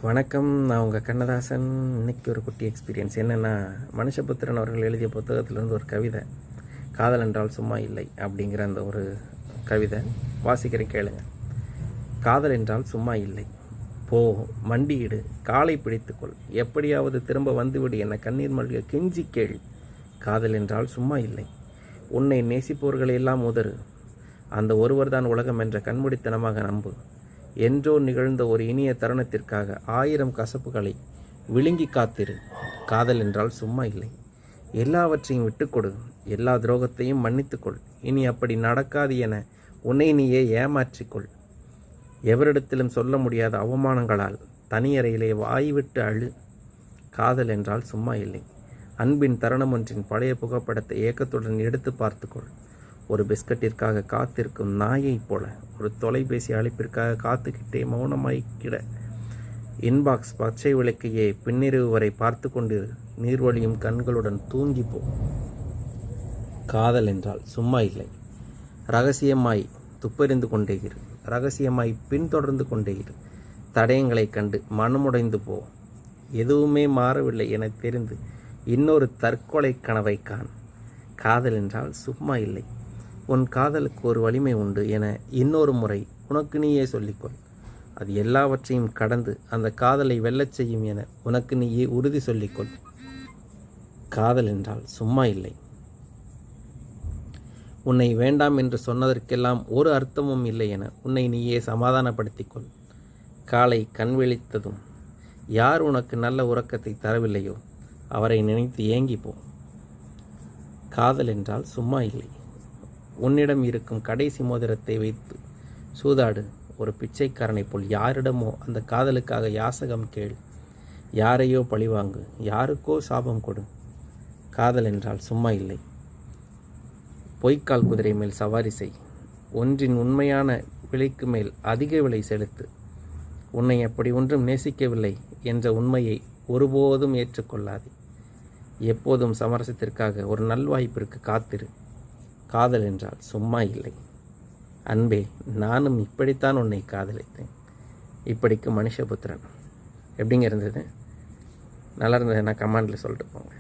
வணக்கம். நான் உங்கள் கண்ணதாசன். இன்றைக்கி ஒரு குட்டி எக்ஸ்பீரியன்ஸ் என்னென்னா, மனுஷபுத்திரன் அவர்கள் எழுதிய புத்தகத்திலேருந்து ஒரு கவிதை, காதல் என்றால் சும்மா இல்லை அப்படிங்கிற அந்த ஒரு கவிதை வாசிக்கிறேன், கேளுங்க. காதல் என்றால் சும்மா இல்லை, போ மண்டியிடு, காலை பிடித்துக்கொள், எப்படியாவது திரும்ப வந்துவிடு என கண்ணீர் மல்க கெஞ்சி கேள். காதல் என்றால் சும்மா இல்லை, உன்னை நேசிப்பவர்களெல்லாம் உதறு, அந்த ஒருவர் தான் உலகம் என்ற கண்மூடித்தனமாக நம்பு. என்றோ நிகழ்ந்த ஒரு இனிய தருணத்திற்காக 1000 கசப்புகளை விழுங்கி காத்திரு. காதல் என்றால் சும்மா இல்லை, எல்லாவற்றையும் விட்டுக்கொடு, எல்லா துரோகத்தையும் மன்னித்துக்கொள். இனி அப்படி நடக்காது என உன்னை நீயே ஏமாற்றிக்கொள். எவரிடத்திலும் சொல்ல முடியாத அவமானங்களால் தனியறையிலே வாய்விட்டு அழு. காதல் என்றால் சும்மா இல்லை, அன்பின் தருணம் ஒன்றின் பழைய புகைப்படத்தை ஏக்கத்துடன் எடுத்து பார்த்துக்கொள். ஒரு பிஸ்கட்டிற்காக காத்திருக்கும் நாயைப் போல, ஒரு தொலைபேசி அழைப்பிற்காக காத்துக்கிட்டே மௌனமாய்க்கிட. இன்பாக்ஸ் பச்சை விளக்கையே பின்னிரவு வரை பார்த்து கொண்டிரு, நீர்வழியும் கண்களுடன் தூங்கிப்போ. காதல் என்றால் சும்மா இல்லை, ரகசியமாய் துப்பறிந்து கொண்டே இரு, ரகசியமாய் பின்தொடர்ந்து கொண்டே இரு. தடயங்களைக் கண்டு மனமுடைந்து போ. எதுவுமே மாறவில்லை என தெரிந்து இன்னொரு தற்கொலை கனவை காண். காதல் என்றால் சும்மா இல்லை, உன் காதலுக்கு ஒரு வலிமை உண்டு என இன்னொரு முறை உனக்கு நீயே சொல்லிக்கொள். அது எல்லாவற்றையும் கடந்து அந்த காதலை வெல்லச் செய்யும் என உனக்கு நீயே உறுதி சொல்லிக்கொள். காதல் என்றால் சும்மா இல்லை, உன்னை வேண்டாம் என்று சொன்னதற்கெல்லாம் ஒரு அர்த்தமும் இல்லை என உன்னை நீயே சமாதானப்படுத்திக்கொள். காலை கண் விழித்ததும் யார் உனக்கு நல்ல உறக்கத்தை தரவில்லையோ அவரை நினைத்து ஏங்கிப்போ. காதல் என்றால் சும்மா இல்லை, உன்னிடம் இருக்கும் கடைசி மோதிரத்தை வைத்து சூதாடு. ஒரு பிச்சைக்காரனைப் போல் யாரிடமோ அந்த காதலுக்காக யாசகம் கேள். யாரையோ பழிவாங்கு, யாருக்கோ சாபம் கொடு. காதல் என்றால் சும்மா இல்லை, பொய்க்கால் குதிரை மேல் சவாரி செய். ஒன்றின் உண்மையான விலைக்கு மேல் அதிக விலை செலுத்து. உன்னை அப்படி ஒன்றும் நேசிக்கவில்லை என்ற உண்மையை ஒருபோதும் ஏற்றுக்கொள்ளாதே. எப்போதும் சமரசத்திற்காக ஒரு நல்வாய்ப்பிற்கு காத்திரு. காதல் என்றால் சும்மா இல்லை. அன்பே, நானும் இப்படித்தான் உன்னை காதலித்தேன். இப்படிக்கு மனுஷபுத்திரன். எப்படிங்க இருந்தது? நல்லா இருந்ததுன்னா கமெண்டில் சொல்லிட்டு போங்க.